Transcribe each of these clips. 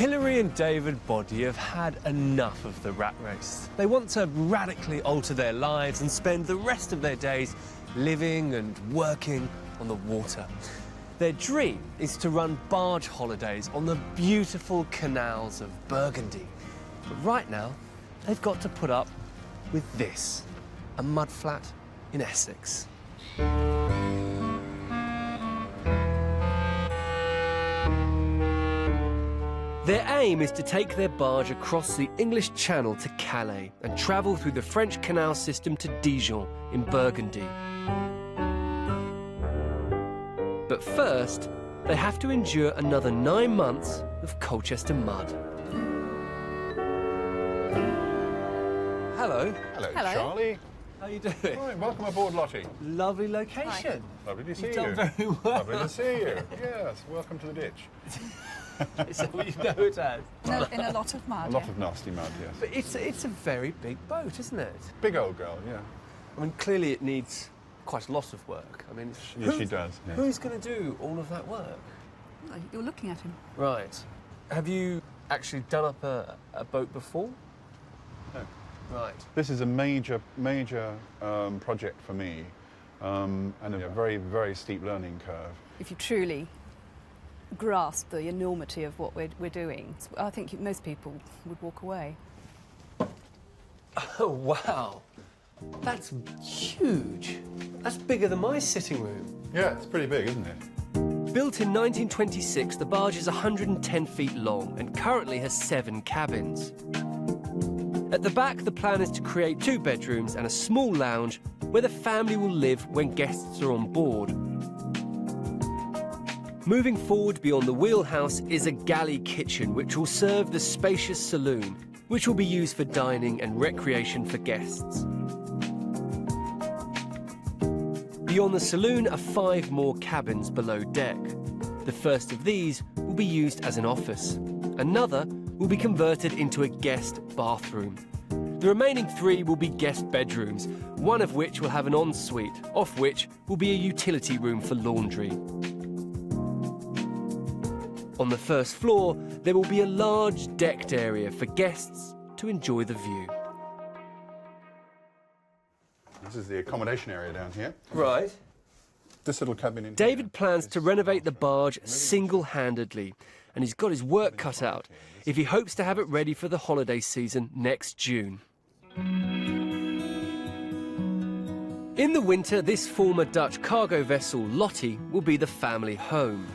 Hilary and David Boddy have had enough of the rat race. They want to radically alter their lives and spend the rest of their days living and working on the water. Their dream is to run barge holidays on the beautiful canals of Burgundy. But right now, they've got to put up with this, a mudflat in Essex. Their aim is to take their barge across the English Channel to Calais and travel through the French canal system to Dijon in Burgundy. But first, they have to endure another 9 months of Colchester mud. Hello. Hello, Hello. Charlie. How are you doing? Right, welcome aboard, Lottie. Lovely location. Lovely to see You've you. done very well. Lovely to see you. Yes, welcome to the ditch. Is that what you know it as? No, in a lot of mud. A lot of nasty mud, yes. But it's a very big boat, isn't it? Big old girl, yeah. I mean, clearly it needs quite a lot of work. I mean, Yes, she does. Yeah. Who's going to do all of that work? Oh, you're looking at him. Right. Have you actually done up a boat before? No. Right. This is a major project for me, and a very, very steep learning curve. If you truly grasp the enormity of what we're doing, I think most people would walk away. Oh, wow. That's huge. That's bigger than my sitting room. Yeah, it's pretty big, isn't it? Built in 1926, the barge is 110 feet long and currently has 7 cabins. At the back, the plan is to create 2 bedrooms and a small lounge where the family will live when guests are on board. Moving forward beyond the wheelhouse is a galley kitchen which will serve the spacious saloon, which will be used for dining and recreation for guests. Beyond the saloon are 5 more cabins below deck. The first of these will be used as an office. Another will be converted into a guest bathroom. The remaining 3 will be guest bedrooms, one of which will have an ensuite, off which will be a utility room for laundry. On the first floor, there will be a large decked area for guests to enjoy the view. This is the accommodation area down here. Right. This little cabin in David here plans is to renovate the barge single-handedly, and he's got his work cut out if he hopes to have it ready for the holiday season next June. In the winter, this former Dutch cargo vessel, Lottie, will be the family home.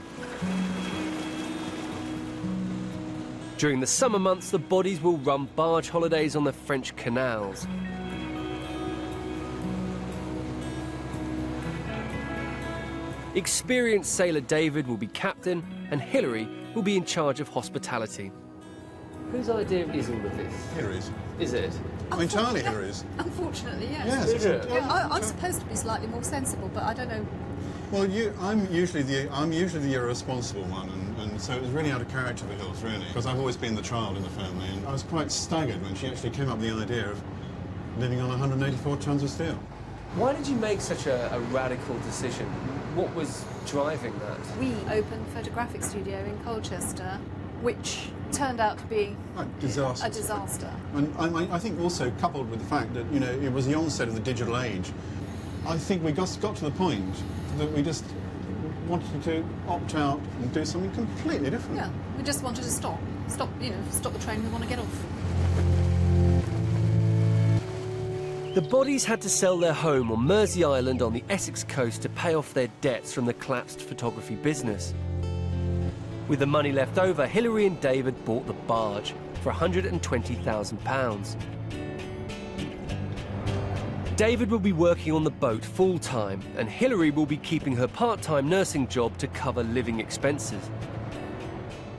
During the summer months, the Boddies will run barge holidays on the French canals. Experienced sailor David will be captain, and Hilary will be in charge of hospitality. Whose idea is all of this? Hilary's. Is it? I mean, Charlie Hilary's. Unfortunately, yes. Yes. Is it? I'm supposed to be slightly more sensible, but I don't know. Well, I'm usually the irresponsible one, and so it was really out of character for Hills, really, because I've always been the child in the family, and I was quite staggered when she actually came up with the idea of living on 184 tons of steel. Why did you make such a radical decision? What was driving that? We opened a photographic studio in Colchester, which turned out to be A disaster. a disaster. And I think also coupled with the fact that, you know, it was the onset of the digital age, I think we got to the point that we just wanted to opt out and do something completely different. Yeah, we just wanted to stop the train we want to get off. The Boddies had to sell their home on Mersey Island on the Essex coast to pay off their debts from the collapsed photography business. With the money left over, Hilary and David bought the barge for £120,000. David will be working on the boat full-time, and Hilary will be keeping her part-time nursing job to cover living expenses.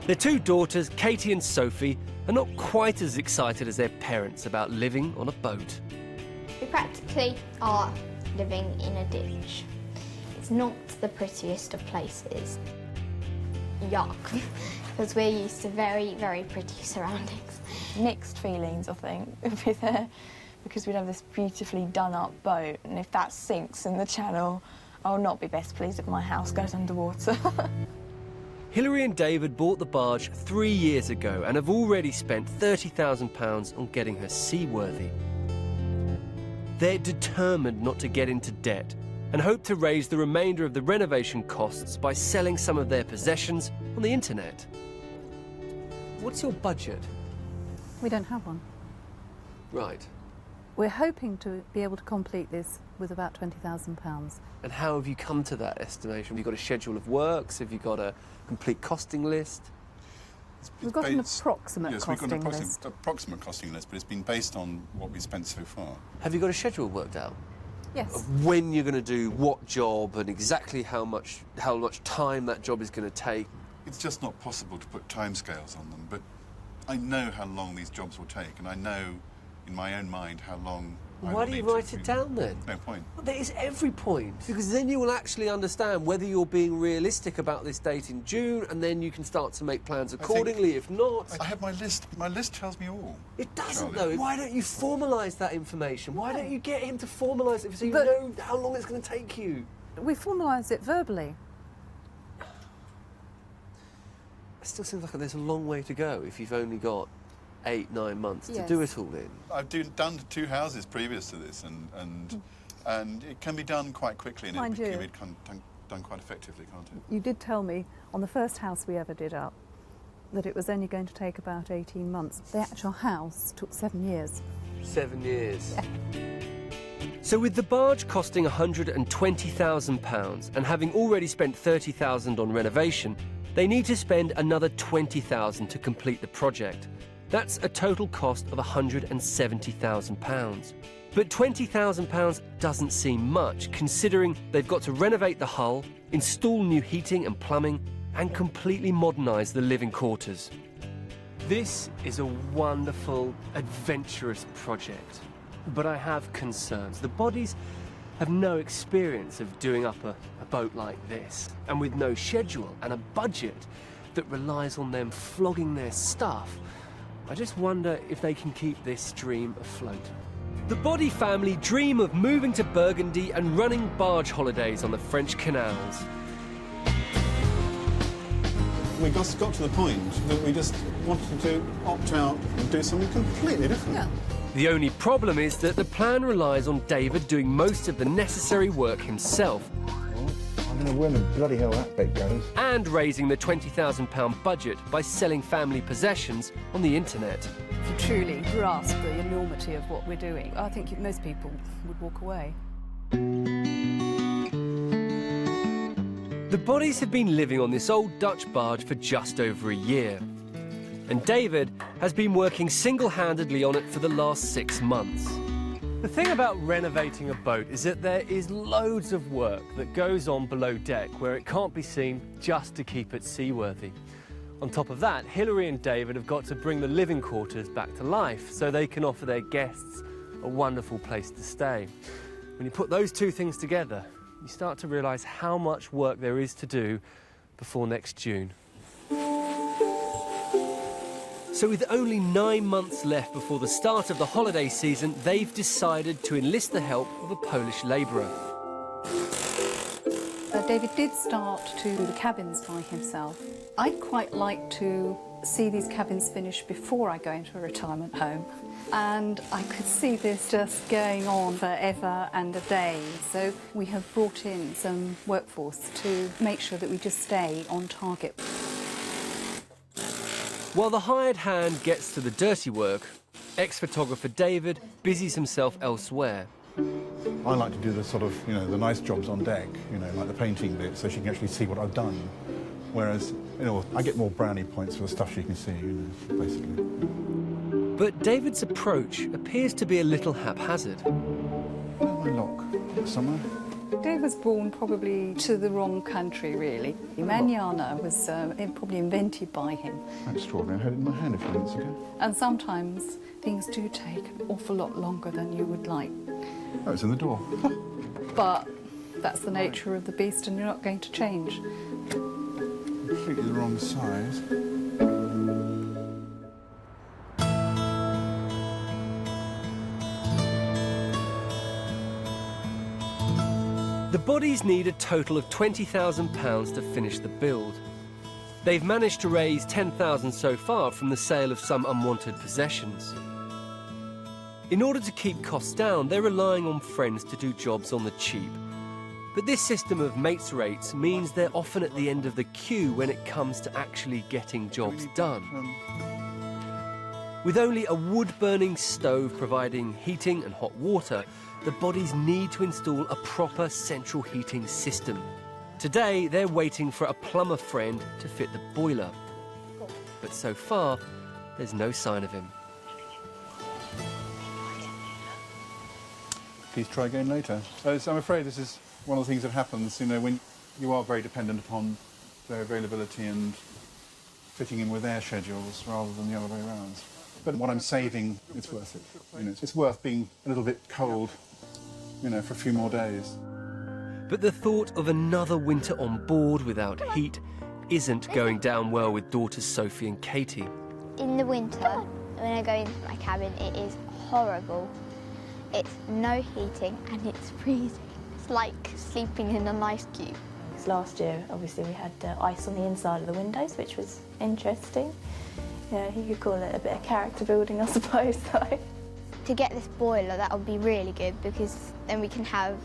Their 2 daughters, Katie and Sophie, are not quite as excited as their parents about living on a boat. We practically are living in a ditch. It's not the prettiest of places. Yuck, because we're used to very, very pretty surroundings. Mixed feelings, I think, would be there, because we'd have this beautifully done-up boat, and if that sinks in the channel, I will not be best pleased if my house goes underwater. Hilary and David bought the barge 3 years ago and have already spent £30,000 on getting her seaworthy. They're determined not to get into debt and hope to raise the remainder of the renovation costs by selling some of their possessions on the internet. What's your budget? We don't have one. Right. We're hoping to be able to complete this with about £20,000. And how have you come to that estimation? Have you got a schedule of works? Have you got a complete costing list? We've got an approximate yes, costing we've got an list. approximate costing list, but it's been based on what we've spent so far. Have you got a schedule worked out? Yes. Of when you're going to do what job and exactly how much time that job is going to take? It's just not possible to put timescales on them, but I know how long these jobs will take, and I know in my own mind how long I Why will do you need to write it down then? No point. Well, there is every point, because then you will actually understand whether you're being realistic about this date in June, and then you can start to make plans accordingly. If not, I have my list. My list tells me all. it doesn't Charlie. though. Why don't you formalise that information? Why don't you get him to formalise it so you But- know how long it's going to take you? We formalise it verbally. It still seems like there's a long way to go if you've only got 8-9 months to Yes. do it all in. I've done 2 houses previous to this, and it can be done quite quickly, and Mind it you. can be done quite effectively, can't it? You did tell me on the first house we ever did up that it was only going to take about 18 months. The actual house took 7 years. 7 years. So with the barge costing £120,000 and having already spent £30,000 on renovation, they need to spend another £20,000 to complete the project. That's a total cost of £170,000. But £20,000 doesn't seem much, considering they've got to renovate the hull, install new heating and plumbing, and completely modernise the living quarters. This is a wonderful, adventurous project, but I have concerns. The bodies have no experience of doing up a boat like this, and with no schedule and a budget that relies on them flogging their stuff, I just wonder if they can keep this dream afloat. The Body family dream of moving to Burgundy and running barge holidays on the French canals. We got to the point that we just wanted to opt out and do something completely different. Yeah. The only problem is that the plan relies on David doing most of the necessary work himself I don't know where the bloody hell that bit goes. and raising the £20,000 budget by selling family possessions on the internet. If you truly grasp the enormity of what we're doing, I think most people would walk away. The Bodies have been living on this old Dutch barge for just over a year. And David has been working single-handedly on it for the last 6 months. The thing about renovating a boat is that there is loads of work that goes on below deck where it can't be seen just to keep it seaworthy. On top of that, Hilary and David have got to bring the living quarters back to life so they can offer their guests a wonderful place to stay. When you put those two things together, you start to realise how much work there is to do before next June. So with only 9 months left before the start of the holiday season, they've decided to enlist the help of a Polish labourer. David did start to do the cabins by himself. I'd quite like to see these cabins finished before I go into a retirement home. And I could see this just going on forever and a day. So we have brought in some workforce to make sure that we just stay on target. While the hired hand gets to the dirty work, ex-photographer David busies himself elsewhere. I like to do the sort of, the nice jobs on deck, like the painting bit, so she can actually see what I've done. Whereas, I get more brownie points for the stuff she can see, basically. But David's approach appears to be a little haphazard. Where's my lock? Somewhere? Dave was born probably to the wrong country, really. Manana was probably invented by him. That's extraordinary. I had it in my hand a few minutes ago. And sometimes things do take an awful lot longer than you would like. Oh, it's in the door. But that's the nature of the beast and you're not going to change. Completely the wrong size. The Bodies need a total of £20,000 to finish the build. They've managed to raise $10,000 so far from the sale of some unwanted possessions. In order to keep costs down, they're relying on friends to do jobs on the cheap. But this system of mates rates means they're often at the end of the queue when it comes to actually getting jobs done. With only a wood-burning stove providing heating and hot water, the bodies need to install a proper central heating system. Today, they're waiting for a plumber friend to fit the boiler. But so far, there's no sign of him. Please try again later. So I'm afraid this is one of the things that happens, you know, when you are very dependent upon their availability and fitting in with their schedules rather than the other way around. But what I'm saving, it's worth it. You know, it's worth being a little bit cold, you know, for a few more days. But the thought of another winter on board without heat isn't going down well with daughters Sophie and Katie. In the winter, when I go into my cabin, it is horrible. It's no heating and it's freezing. It's like sleeping in an ice cube. Last year, obviously, we had ice on the inside of the windows, which was interesting. Yeah, you could call it a bit of character building, I suppose, though. To get this boiler, that would be really good because then we can have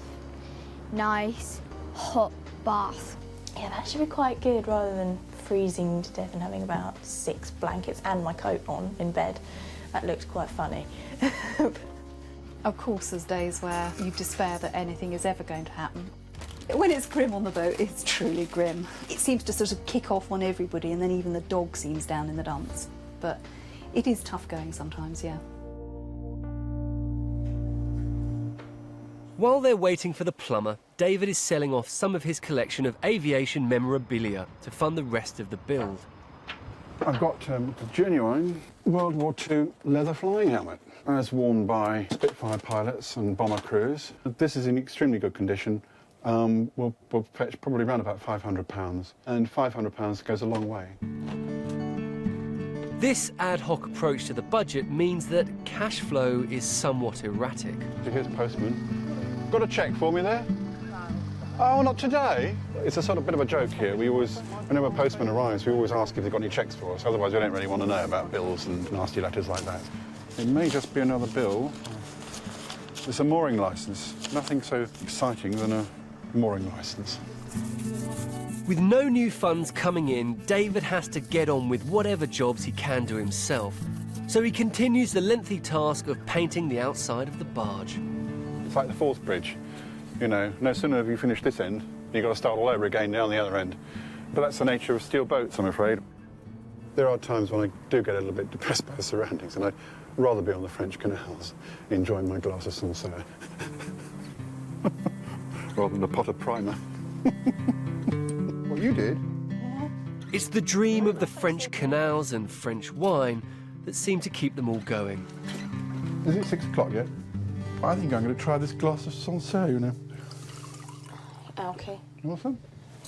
nice, hot bath. Yeah, that should be quite good rather than freezing to death and having about 6 blankets and my coat on in bed. That looks quite funny. Of course, there's days where you despair that anything is ever going to happen. When it's grim on the boat, it's truly grim. It seems to sort of kick off on everybody, and then even the dog seems down in the dumps. But it is tough going sometimes, yeah. While they're waiting for the plumber, David is selling off some of his collection of aviation memorabilia to fund the rest of the build. I've got a genuine World War II leather flying helmet, as worn by Spitfire pilots and bomber crews. This is in extremely good condition. Will fetch probably around about £500, and £500 goes a long way. This ad hoc approach to the budget means that cash flow is somewhat erratic. So here's a postman. Got a cheque for me there? Oh, not today? It's a sort of bit of a joke here. We always, whenever a postman arrives, we always ask if they've got any cheques for us. Otherwise, we don't really want to know about bills and nasty letters like that. It may just be another bill. It's a mooring licence. Nothing so exciting than a mooring licence. With no new funds coming in, David has to get on with whatever jobs he can do himself. So he continues the lengthy task of painting the outside of the barge. It's like the Forth Bridge. You know, no sooner have you finished this end, you've got to start all over again down the other end. But that's the nature of steel boats, I'm afraid. There are times when I do get a little bit depressed by the surroundings, and I'd rather be on the French canals, enjoying my glass of Sancerre, rather than a pot of primer. What you did? It's the dream of the French canals and French wine that seem to keep them all going. Is it 6 o'clock yet? I think I'm going to try this glass of Sancerre, you know. Okay. You want some?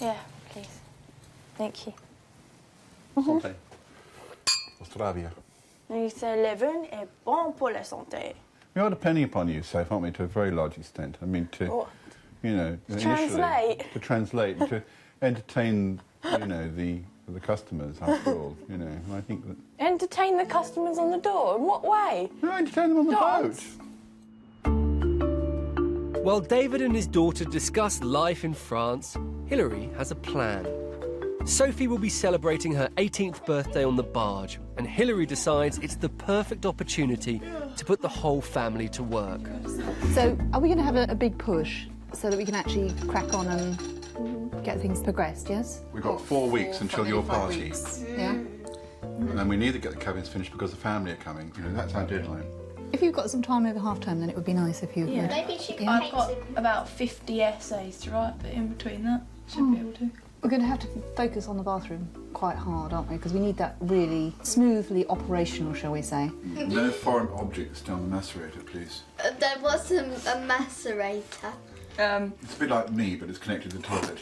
Yeah, please. Thank you. Santé. Ostravia. C'est le vin est bon pour la santé. We are depending upon you, Soph, aren't we, to a very large extent? I mean, to, you know, translate. To translate, to entertain, you know, the customers, after all, you know. And I think that... Entertain the customers on the door? In what way? No, entertain them on the Dance. boat. While David and his daughter discuss life in France, Hilary has a plan. Sophie will be celebrating her 18th birthday on the barge, and Hilary decides it's the perfect opportunity to put the whole family to work. So are we going to have a big push so that we can actually crack on and get things progressed, yes? We've got 4 weeks until your party. Yeah? And then we need to get the cabins finished because the family are coming. You know, that's our deadline. If you've got some time over half term, then it would be nice if you Yeah. Maybe she could Yeah. I've got about 50 essays to write, but in between that, should be able to. We're going to have to focus on the bathroom quite hard, aren't we? Because we need that really smoothly operational, shall we say. No foreign objects down the macerator, please. There was a macerator. It's a bit like me, but it's connected to the toilet.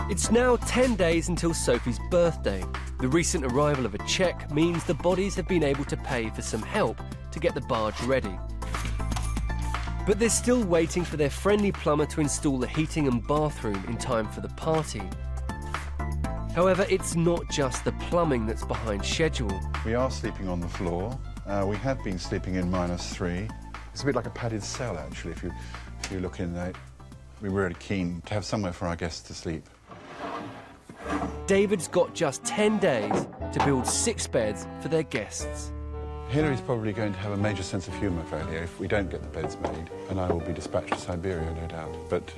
It's now 10 days until Sophie's birthday. The recent arrival of a cheque means the bodies have been able to pay for some help to get the barge ready. But they're still waiting for their friendly plumber to install the heating and bathroom in time for the party. However, it's not just the plumbing that's behind schedule. We are sleeping on the floor. We have been sleeping in -3. It's a bit like a padded cell, actually, if you look in there. We're really keen to have somewhere for our guests to sleep. David's got just 10 days to build 6 beds for their guests. Hilary's probably going to have a major sense of humour failure if we don't get the beds made, and I will be dispatched to Siberia, no doubt. But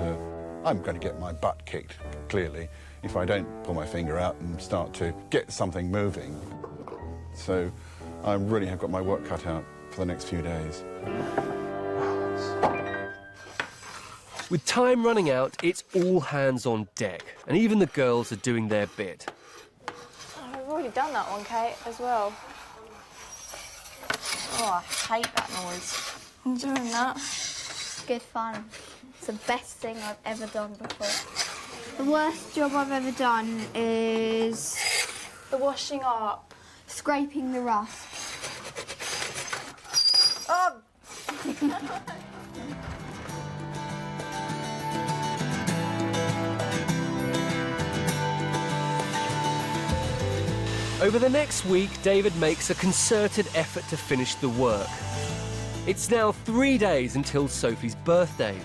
I'm going to get my butt kicked, clearly, if I don't pull my finger out and start to get something moving. So I really have got my work cut out for the next few days. With time running out, it's all hands on deck, and even the girls are doing their bit. Oh, we've already done that one, Kate, as well. Oh, I hate that noise. I'm doing that. Good fun. It's the best thing I've ever done before. The worst job I've ever done is The washing up. scraping the rust. Oh! Over the next week, David makes a concerted effort to finish the work. It's now 3 days until Sophie's birthday.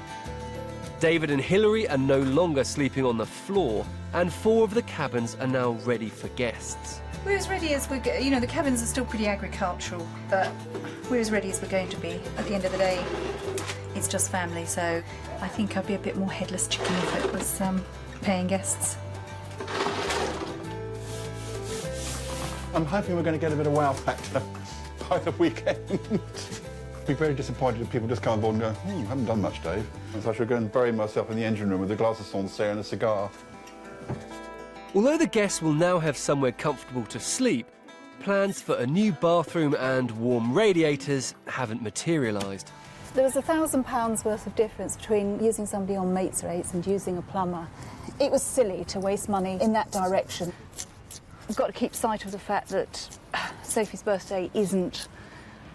David and Hilary are no longer sleeping on the floor, and 4 of the cabins are now ready for guests. We're as ready as we're, you know, the cabins are still pretty agricultural, but we're as ready as we're going to be. At the end of the day, it's just family, so I think I'd be a bit more headless chicken if it was paying guests. I'm hoping we're going to get a bit of wow factor by the weekend. Be very disappointed if people just come on board and go, you haven't done much, Dave. So I should go and bury myself in the engine room with a glass of Sancerre and a cigar. Although the guests will now have somewhere comfortable to sleep, plans for a new bathroom and warm radiators haven't materialised. There was £1,000 worth of difference between using somebody on mates rates and using a plumber. It was silly to waste money in that direction. We've got to keep sight of the fact that Sophie's birthday isn't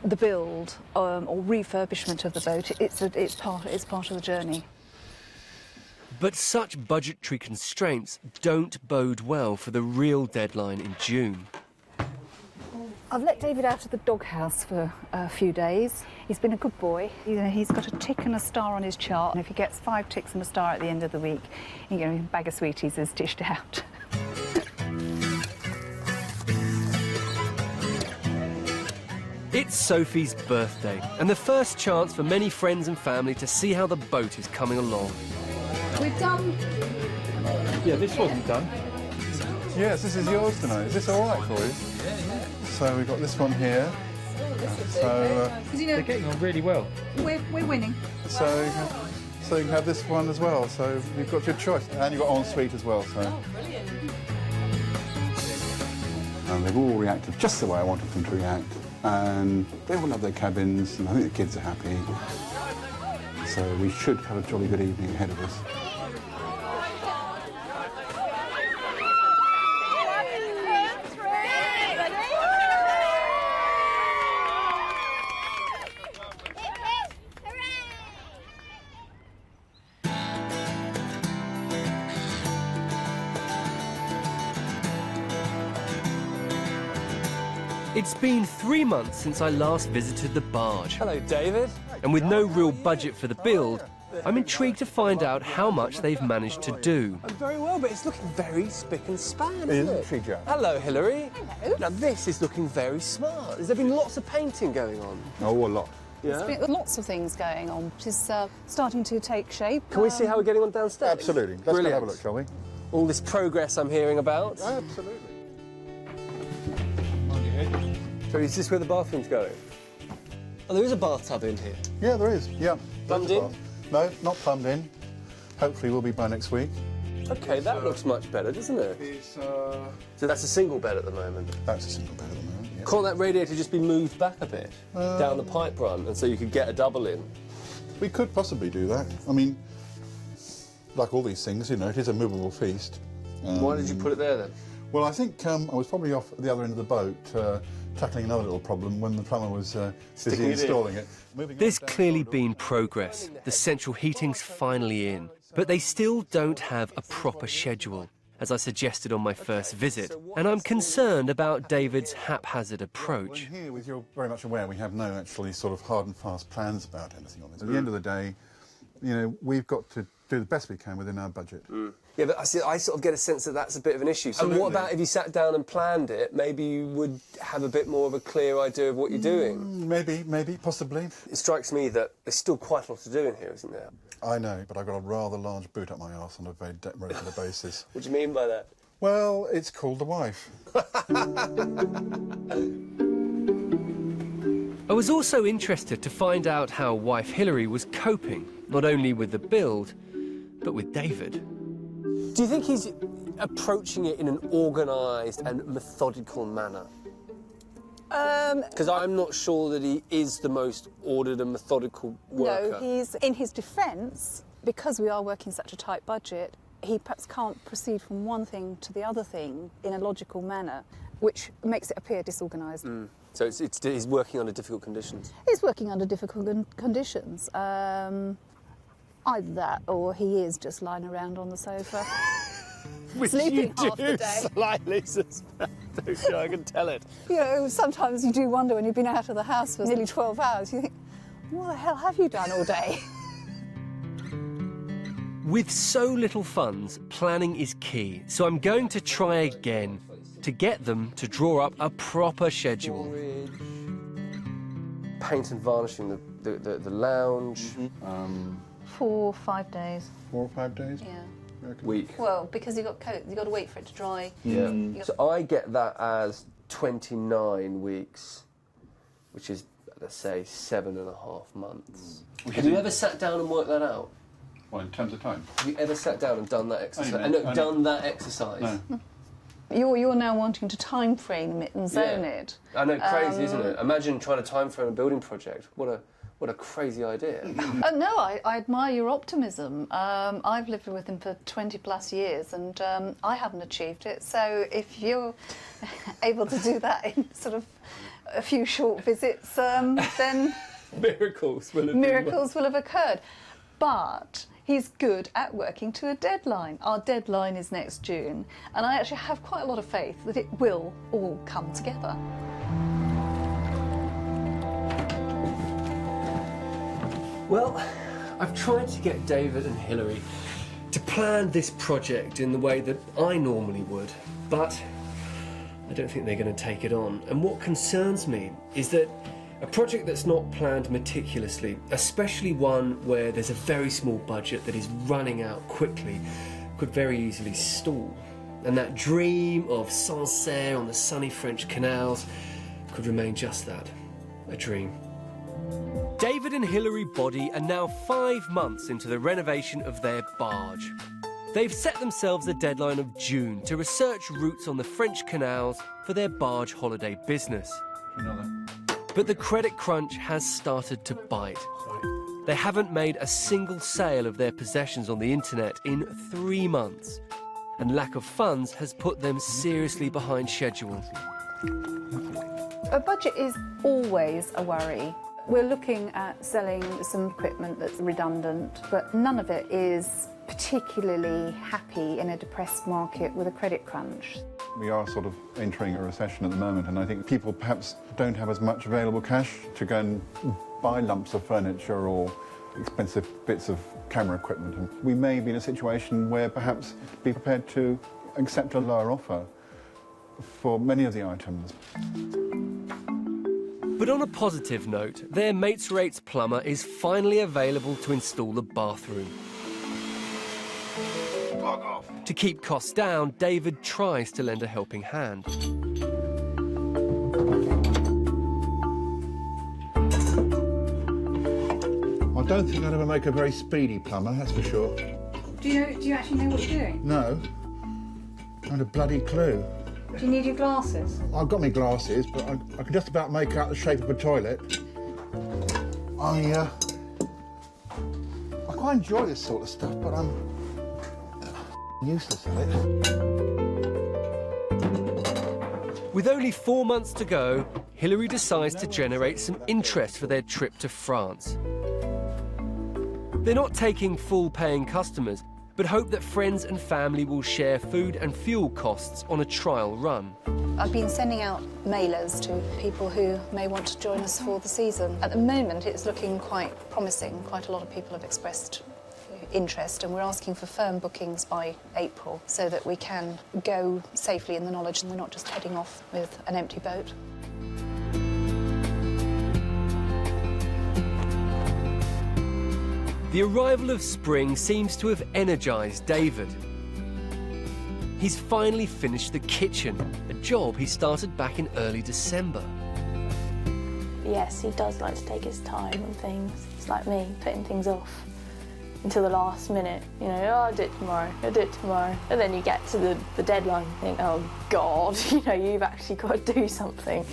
the build or refurbishment of the boat. It's part of the journey. But such budgetary constraints don't bode well for the real deadline in June. I've let David out of the doghouse for a few days. He's been a good boy. You know, he's got a tick and a star on his chart, and if he gets 5 ticks and a star at the end of the week, you know, a bag of sweeties is dished out. It's Sophie's birthday, and the first chance for many friends and family to see how the boat is coming along. We've done. Yeah, this wasn't done. Yes, this is yours tonight. Is this all right for you? Yeah. So we've got this one here. So they're getting on really well. We're winning. So you can have this one as well. So you've got your choice, and you've got ensuite as well. So. Oh, brilliant! And they've all reacted just the way I wanted them to react, and they all love their cabins, and I think the kids are happy. So we should have a jolly good evening ahead of us. It's been 3 months since I last visited the barge. Hello, David. And with no real budget for the build, I'm intrigued to find out how much they've managed to do. Very well, but it's looking very spick and span, isn't it? Treacherous. Hello, Hilary. Hello. Now, this is looking very smart. Has there been lots of painting going on? Oh, a lot. Yeah? There's been lots of things going on, which is starting to take shape. Can we see how we're getting on downstairs? Absolutely. Let's go Brilliant. have a look, shall we? All this progress I'm hearing about. Absolutely. So is this where the bathroom's going? Oh, there is a bathtub in here. Yeah, there is. Yeah. Plumbed in? No, not plumbed in. Hopefully we'll be by next week. OK, that looks much better, doesn't it? So that's a single bed at the moment. That's a single bed at the moment, yeah. Can't that radiator just be moved back a bit down the pipe run, and so you could get a double in? We could possibly do that. I mean, like all these things, you know, it is a movable feast. Why did you put it there, then? Well, I think I was probably off at the other end of the boat tackling another little problem when the plumber was busy installing it. There's clearly been progress. The central heating's finally in, but they still don't have a proper schedule, as I suggested on my first visit, and I'm concerned about David's haphazard approach. Well, here, with you're very much aware, we have no actually sort of hard and fast plans about anything on this. At the end of the day, you know, we've got to do the best we can within our budget. Yeah, but I sort of get a sense that that's a bit of an issue. So what about if you sat down and planned it? Maybe you would have a bit more of a clear idea of what you're doing. Maybe, possibly. It strikes me that there's still quite a lot to do in here, isn't there? I know, but I've got a rather large boot up my arse on a very regular basis. What do you mean by that? Well, it's called the wife. I was also interested to find out how wife Hilary was coping, not only with the build, but with David. Do you think he's approaching it in an organised and methodical manner? Because I'm not sure that he is the most ordered and methodical worker. No, he's, in his defence, because we are working such a tight budget, he perhaps can't proceed from one thing to the other thing in a logical manner, which makes it appear disorganised. So he's working under difficult conditions? He's working under difficult conditions. Either that or he is just lying around on the sofa. Which sleeping you half do the day. slightly suspect, don't you? I can tell it. You know, sometimes you do wonder when you've been out of the house for nearly 12 hours, you think, what the hell have you done all day? With so little funds, planning is key, so I'm going to try again to get them to draw up a proper schedule. Paint and varnishing the lounge. 4 or 5 days. 4 or 5 days? Yeah. Week. Well, because you've got to wait for it to dry. Yeah. So I get that as 29 weeks, which is, let's say, 7.5 months. Have you ever sat down and worked that out? Well, in terms of time? Have you ever sat down and done that exercise? That exercise? No. You're now wanting to time frame it and zone it. I know, crazy, isn't it? Imagine trying to time frame a building project. What a crazy idea. No, I admire your optimism. I've lived with him for 20 plus years and I haven't achieved it. So if you're able to do that in sort of a few short visits, then Miracles will have occurred. But he's good at working to a deadline. Our deadline is next June, and I actually have quite a lot of faith that it will all come together. Well, I've tried to get David and Hilary to plan this project in the way that I normally would, but I don't think they're going to take it on. And what concerns me is that a project that's not planned meticulously, especially one where there's a very small budget that is running out quickly, could very easily stall. And that dream of Sancerre on the sunny French canals could remain just that, a dream. David and Hilary Body are now 5 months into the renovation of their barge. They've set themselves a deadline of June to research routes on the French canals for their barge holiday business. But the credit crunch has started to bite. They haven't made a single sale of their possessions on the internet in 3 months, and lack of funds has put them seriously behind schedule. A budget is always a worry. We're looking at selling some equipment that's redundant, but none of it is particularly happy in a depressed market with a credit crunch. We are sort of entering a recession at the moment, and I think people perhaps don't have as much available cash to go and buy lumps of furniture or expensive bits of camera equipment. And we may be in a situation where perhaps be prepared to accept a lower offer for many of the items. But on a positive note, their mates rates plumber is finally available to install the bathroom. Fuck off. To keep costs down, David tries to lend a helping hand. I don't think I'd ever make a very speedy plumber, that's for sure. Do you actually know what you're doing? No. I had a bloody clue. Do you need your glasses? I've got my glasses, but I can just about make out the shape of a toilet. I quite enjoy this sort of stuff, but I'm useless at it. With only 4 months to go, Hilary decides to generate some interest for their trip to France. They're not taking full-paying customers, but hope that friends and family will share food and fuel costs on a trial run. I've been sending out mailers to people who may want to join us for the season. At the moment, it's looking quite promising. Quite a lot of people have expressed interest, and we're asking for firm bookings by April so that we can go safely in the knowledge and we're not just heading off with an empty boat. The arrival of spring seems to have energised David. He's finally finished the kitchen, a job he started back in early December. Yes, he does like to take his time on things. It's like me, putting things off until the last minute. You know, oh, I'll do it tomorrow, I'll do it tomorrow. And then you get to the deadline and think, oh God, you know, you've actually got to do something.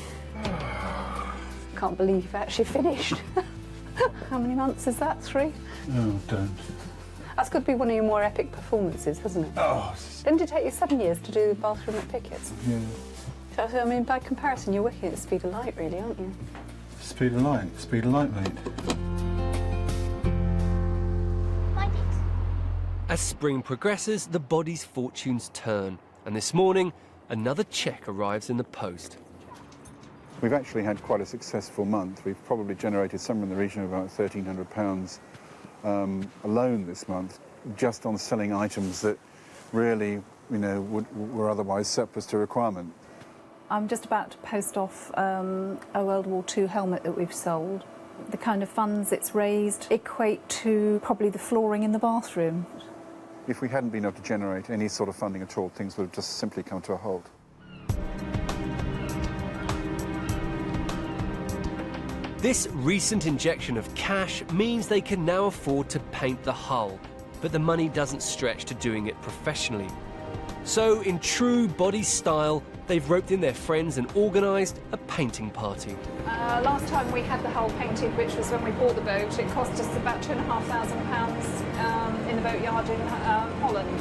Can't believe you've actually finished. How many months is that? 3? Oh, don't. That's got to be one of your more epic performances, hasn't it? Oh, Didn't it take you 7 years to do the bathroom at Pickett's? yeah. So, I mean, by comparison, you're working at the speed of light, really, aren't you? Speed of light, mate. As spring progresses, the body's fortunes turn, and this morning, another cheque arrives in the post. We've actually had quite a successful month. We've probably generated somewhere in the region of about £1,300 alone this month, just on selling items that really, you know, were otherwise surplus to requirement. I'm just about to post off a World War II helmet that we've sold. The kind of funds it's raised equate to probably the flooring in the bathroom. If we hadn't been able to generate any sort of funding at all, things would have just simply come to a halt. This recent injection of cash means they can now afford to paint the hull, but the money doesn't stretch to doing it professionally. So, in true body style, they've roped in their friends and organised a painting party. Last time we had the hull painted, which was when we bought the boat, it cost us about £2,500 in the boatyard in Holland.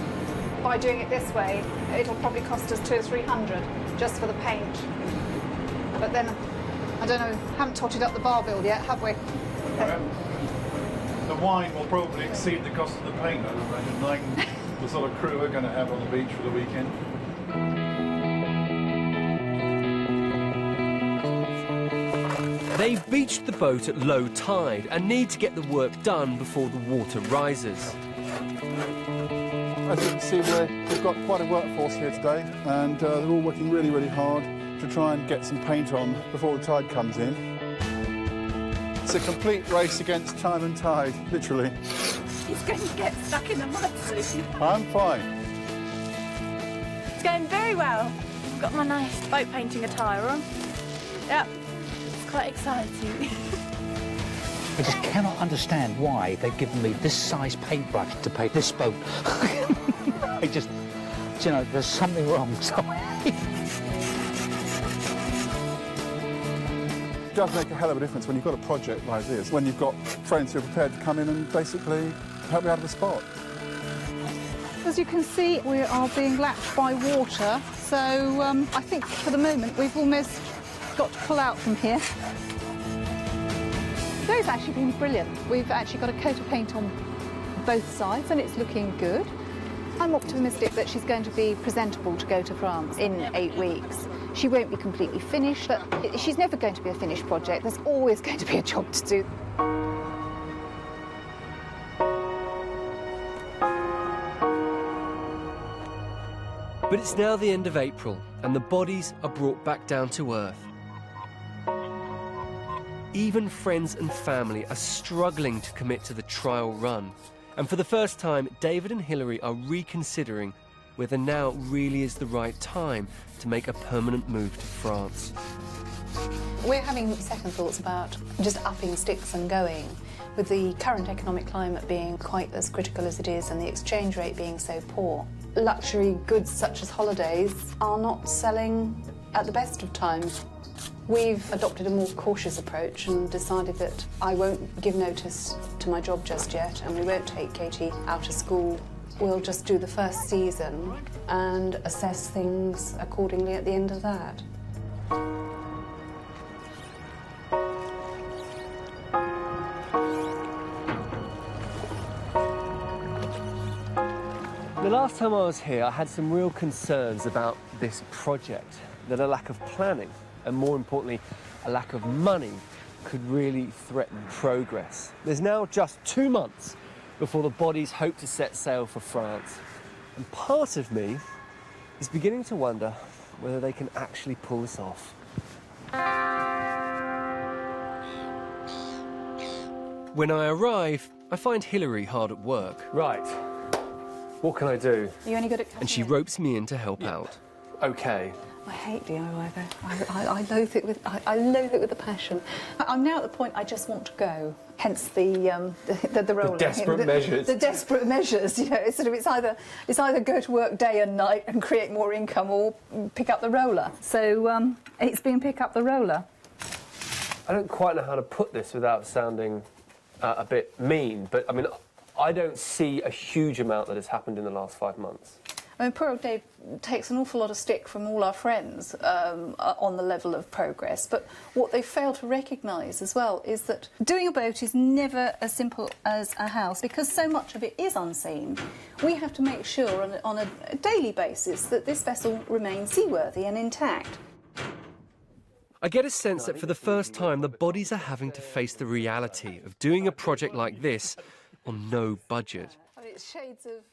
By doing it this way, it'll probably cost us £200 or £300 just for the paint. But then, I don't know, haven't totted up the bar bill yet, have we? The wine will probably exceed the cost of the paint, I imagine, like the sort of crew we're going to have on the beach for the weekend. They've beached the boat at low tide and need to get the work done before the water rises. As you can see, we've got quite a workforce here today, and they're all working really, really hard to try and get some paint on before the tide comes in. It's a complete race against time and tide, literally. He's going to get stuck in the mud soon. I'm fine. It's going very well. I've got my nice boat painting attire on. Yep, it's quite exciting. I just cannot understand why they've given me this size paintbrush to paint this boat. I just, you know, there's something wrong somewhere. It does make a hell of a difference when you've got a project like this, when you've got friends who are prepared to come in and basically help you out of the spot. As you can see, we are being lapped by water, so I think for the moment we've almost got to pull out from here. Today's actually been brilliant. We've actually got a coat of paint on both sides and it's looking good. I'm optimistic that she's going to be presentable to go to France in 8 weeks. She won't be completely finished, but she's never going to be a finished project. There's always going to be a job to do. But it's now the end of April, and the bodies are brought back down to earth. Even friends and family are struggling to commit to the trial run. And for the first time, David and Hilary are reconsidering whether now really is the right time to make a permanent move to France. We're having second thoughts about just upping sticks and going. With the current economic climate being quite as critical as it is and the exchange rate being so poor, luxury goods such as holidays are not selling at the best of times. We've adopted a more cautious approach and decided that I won't give notice to my job just yet and we won't take Katie out of school. We'll just do the first season and assess things accordingly at the end of that. The last time I was here, I had some real concerns about this project, that a lack of planning, and more importantly, a lack of money, could really threaten progress. There's now just 2 months before the bodies hope to set sail for France, and part of me is beginning to wonder whether they can actually pull this off. When I arrive, I find Hilary hard at work. Right. What can I do? Are you any good at cutting? And she ropes me in to help out. Okay. I hate DIY though. I loathe it with a passion. I'm now at the point I just want to go. Hence the roller. The desperate measures. The desperate measures. You know, it's either go to work day and night and create more income, or pick up the roller. So it's been pick up the roller. I don't quite know how to put this without sounding a bit mean, but I mean, I don't see a huge amount that has happened in the last 5 months. I mean, poor old Dave takes an awful lot of stick from all our friends on the level of progress, but what they fail to recognise as well is that doing a boat is never as simple as a house, because so much of it is unseen. We have to make sure on a daily basis that this vessel remains seaworthy and intact. I get a sense that for the first time, the bodies are having to face the reality of doing a project like this on no budget.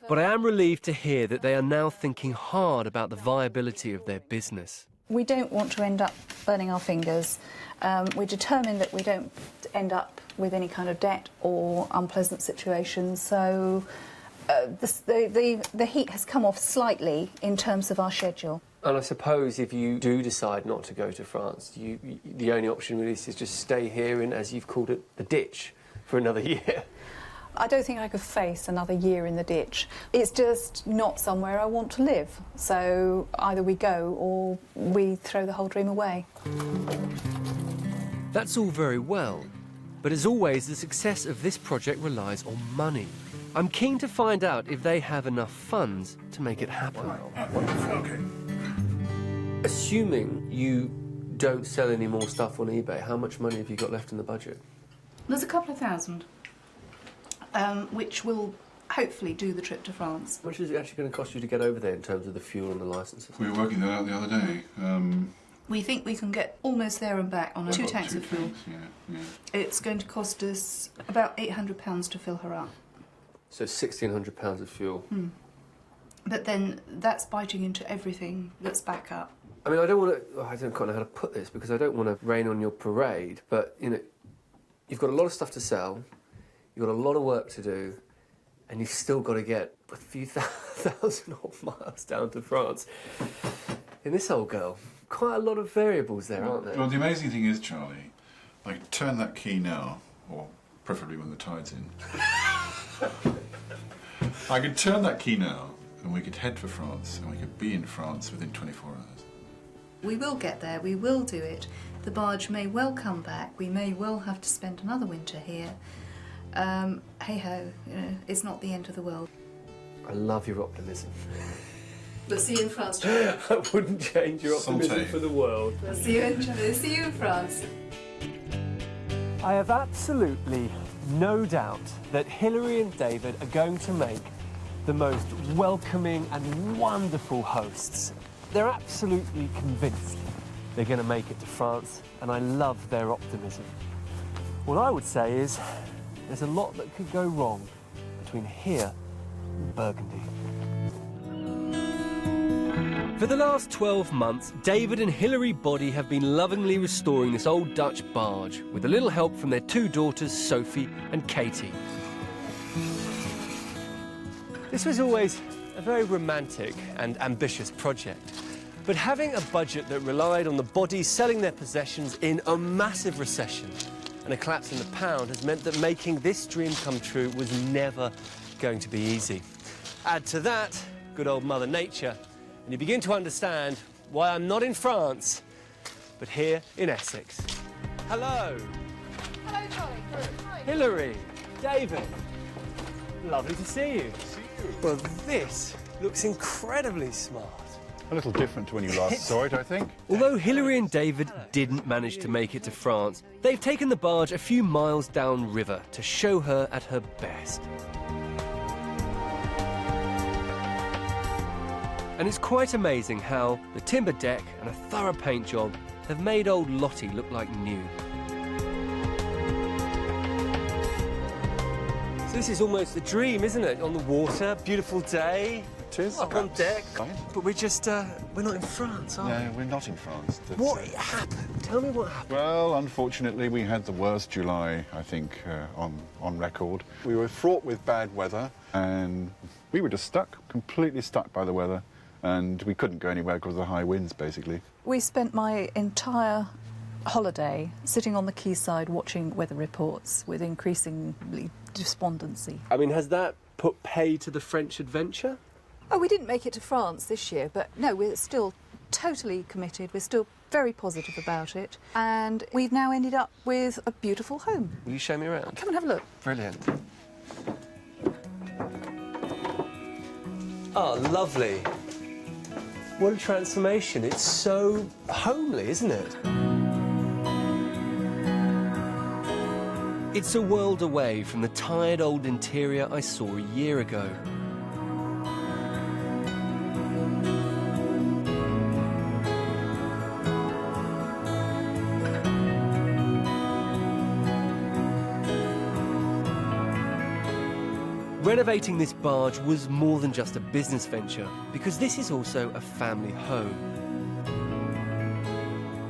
But I am relieved to hear that they are now thinking hard about the viability of their business. We don't want to end up burning our fingers. We're determined that we don't end up with any kind of debt or unpleasant situations. So the heat has come off slightly in terms of our schedule. And I suppose if you do decide not to go to France, the only option really is just stay here in, as you've called it, the ditch for another year. I don't think I could face another year in the ditch. It's just not somewhere I want to live. So either we go or we throw the whole dream away. That's all very well, but as always, the success of this project relies on money. I'm keen to find out if they have enough funds to make it happen. Okay. Assuming you don't sell any more stuff on eBay, how much money have you got left in the budget? There's a couple of thousand, which will hopefully do the trip to France. How much is it actually going to cost you to get over there in terms of the fuel and the licences? We were working that out the other day. We think we can get almost there and back on 2 tanks of fuel. Yeah. It's going to cost us about £800 to fill her up. So £1,600 of fuel. But then that's biting into everything that's back up. I mean, I don't quite know how to put this, because I don't want to rain on your parade, but, you know, you've got a lot of stuff to sell, you've got a lot of work to do, and you've still got to get a few thousand odd miles down to France. In this old girl, quite a lot of variables there, aren't there? Well, the amazing thing is, Charlie, I could turn that key now, or preferably when the tide's in. I could turn that key now, and we could head for France, and we could be in France within 24 hours. We will get there, we will do it. The barge may well come back, we may well have to spend another winter here. Hey-ho, you know, it's not the end of the world. I love your optimism. We'll see you in France, Charlie. I wouldn't change your optimism Santé. for the world. We'll see you in France. I have absolutely no doubt that Hilary and David are going to make the most welcoming and wonderful hosts. They're absolutely convinced they're going to make it to France, and I love their optimism. What I would say is there's a lot that could go wrong between here and Burgundy. For the last 12 months, David and Hilary Body have been lovingly restoring this old Dutch barge, with a little help from their 2 daughters, Sophie and Katie. This was always a very romantic and ambitious project, but having a budget that relied on the bodies selling their possessions in a massive recession and a collapse in the pound has meant that making this dream come true was never going to be easy. Add to that good old Mother Nature, and you begin to understand why I'm not in France, but here in Essex. Hello. Hello, Charlie. Hi. Hilary, David, lovely to see you. Well, this looks incredibly smart. A little different to when you last saw it, I think. Although Hilary and David didn't manage to make it to France, they've taken the barge a few miles downriver to show her at her best. And it's quite amazing how the timber deck and a thorough paint job have made old Lottie look like new. So this is almost a dream, isn't it? On the water, beautiful day. It is. Up on deck. Fine. But we're just, we're not in France, are we? No, we're not in France. What happened? Tell me what happened. Well, unfortunately, we had the worst July, I think, on record. We were fraught with bad weather, and we were just stuck, completely stuck by the weather, and we couldn't go anywhere because of the high winds, basically. We spent my entire holiday sitting on the quayside watching weather reports with increasingly despondency. I mean, has that put pay to the French adventure? Oh, we didn't make it to France this year, but no, we're still totally committed. We're still very positive about it. And we've now ended up with a beautiful home. Will you show me around? Come and have a look. Brilliant. Oh, lovely. What a transformation. It's so homely, isn't it? It's a world away from the tired old interior I saw a year ago. Renovating this barge was more than just a business venture, because this is also a family home.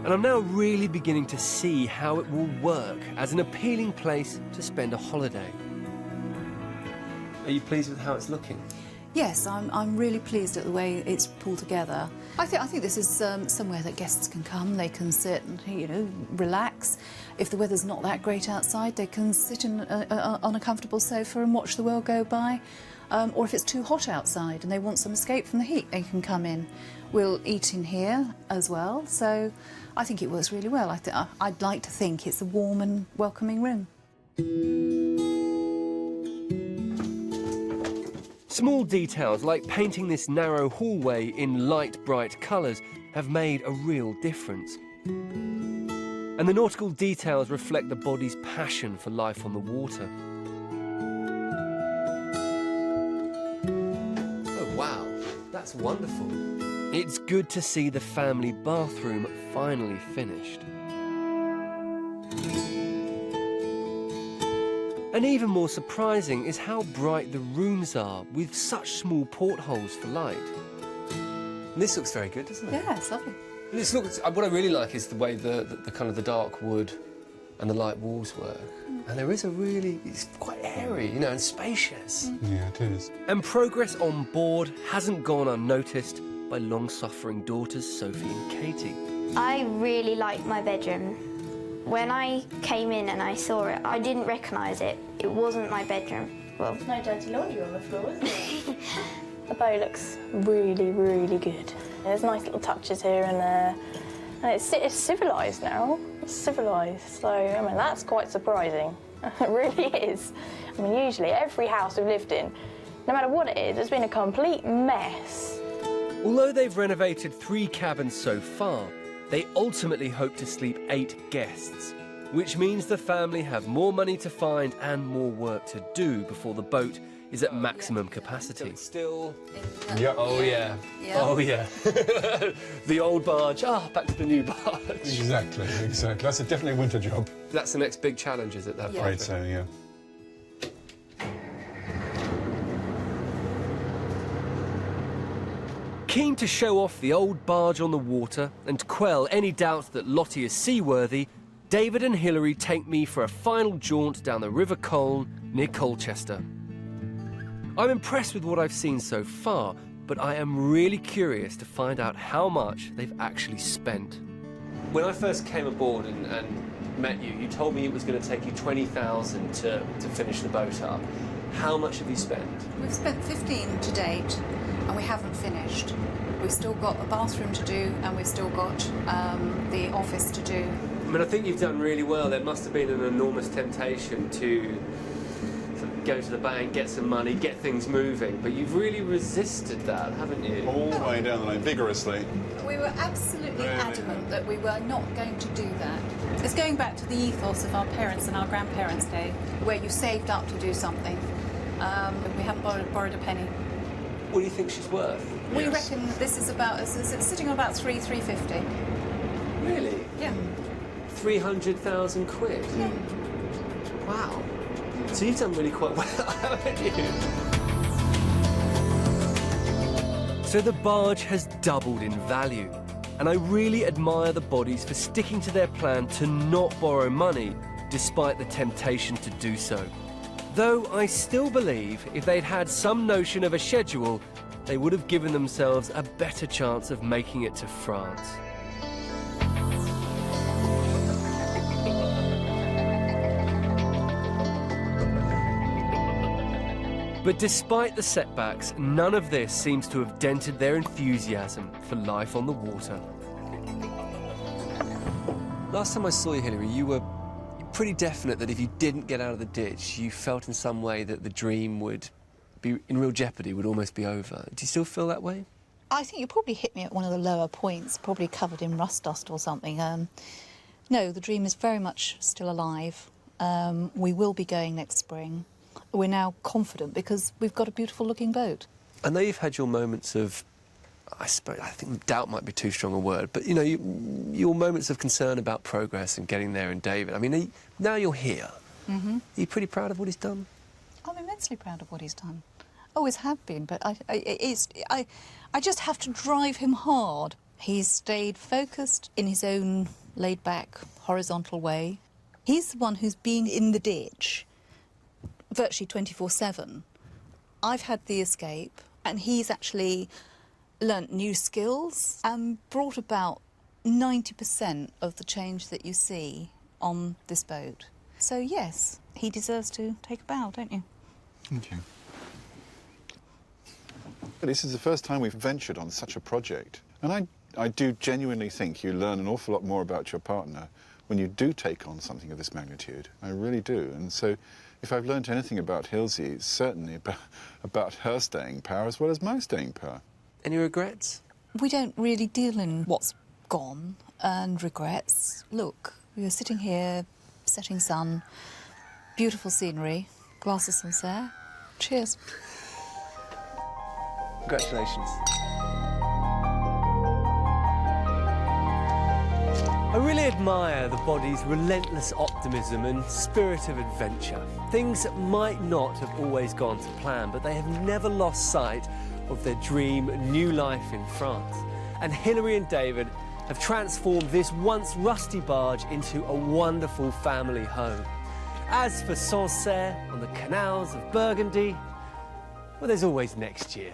And I'm now really beginning to see how it will work as an appealing place to spend a holiday. Are you pleased with how it's looking? Yes, I'm really pleased at the way it's pulled together. I think this is somewhere that guests can come. They can sit and, you know, relax. If the weather's not that great outside, they can sit on a comfortable sofa and watch the world go by. Or if it's too hot outside and they want some escape from the heat, they can come in. We'll eat in here as well, so I think it works really well. I'd like to think it's a warm and welcoming room. Small details like painting this narrow hallway in light, bright colours have made a real difference. And the nautical details reflect the body's passion for life on the water. Oh, wow, that's wonderful. It's good to see the family bathroom finally finished. And even more surprising is how bright the rooms are with such small portholes for light. And this looks very good, doesn't it? Yeah, it's lovely. This looks, what I really like is the way the kind of the dark wood and the light walls work. And there is it's quite airy, you know, and spacious. Yeah, it is. And progress on board hasn't gone unnoticed by long-suffering daughters Sophie and Katie. I really like my bedroom. When I came in and I saw it, I didn't recognise it. It wasn't my bedroom. Well, No dirty laundry on the floor, is there? The bow looks really, really good. There's nice little touches here and there. And it's civilised now. It's civilised, so, I mean, that's quite surprising. It really is. I mean, usually every house we've lived in, no matter what it is, it's been a complete mess. Although they've renovated 3 cabins so far, they ultimately hope to sleep 8 guests, which means the family have more money to find and more work to do before the boat is at maximum capacity. Still. Yep. Oh yeah. Oh yeah. The old barge. Back to the new barge. Exactly. That's definitely a winter job. That's the next big challenge, is it? That Yeah. Right, so, yeah. Keen to show off the old barge on the water and quell any doubts that Lottie is seaworthy, David and Hilary take me for a final jaunt down the River Colne near Colchester. I'm impressed with what I've seen so far, but I am really curious to find out how much they've actually spent. When I first came aboard and met you, you told me it was going to take you $20,000 to finish the boat up. How much have you spent? We've spent 15 to date, and we haven't finished. We've still got a bathroom to do, and we've still got the office to do. I mean, I think you've done really well. There must have been an enormous temptation to go to the bank, get some money, get things moving. But you've really resisted that, haven't you? All the way down the lane, vigorously. We were absolutely Really? adamant that we were not going to do that. It's going back to the ethos of our parents and our grandparents' day, where you saved up to do something. We haven't borrowed a penny. What do you think she's worth? We Yes. reckon this is about, it's sitting on about 350. Really? Yeah. 300,000 quid? Yeah. Wow. So you've done really quite well, haven't you? So the barge has doubled in value. And I really admire the bodies for sticking to their plan to not borrow money, despite the temptation to do so. Though I still believe if they'd had some notion of a schedule, they would have given themselves a better chance of making it to France. But despite the setbacks, none of this seems to have dented their enthusiasm for life on the water. Last time I saw you, Hilary, you were pretty definite that if you didn't get out of the ditch, you felt in some way that the dream would be in real jeopardy, would almost be over. Do you still feel that way? I think you probably hit me at one of the lower points, probably covered in rust dust or something. No, the dream is very much still alive. We will be going next spring. We're now confident because we've got a beautiful looking boat. I know you've had your moments of, I think doubt might be too strong a word, but you know, your moments of concern about progress and getting there and David. I mean, now you're here. Mm-hmm. Are you pretty proud of what he's done? I'm immensely proud of what he's done. Always have been, but I just have to drive him hard. He's stayed focused in his own laid-back, horizontal way. He's the one who's been in the ditch virtually 24/7. I've had the escape, and he's actually learnt new skills and brought about 90% of the change that you see on this boat. So yes, he deserves to take a bow, don't you? Thank you. This is the first time we've ventured on such a project. And I do genuinely think you learn an awful lot more about your partner when you do take on something of this magnitude. I really do. And so if I've learnt anything about Hilsey, it's certainly about her staying power as well as my staying power. Any regrets? We don't really deal in what's gone and regrets. Look, we were sitting here, setting sun, beautiful scenery, glass of Sancerre. Cheers. Congratulations. I really admire the body's relentless optimism and spirit of adventure. Things that might not have always gone to plan, but they have never lost sight of their dream new life in France. And Hilary and David have transformed this once rusty barge into a wonderful family home. As for Sancerre on the canals of Burgundy, well, there's always next year.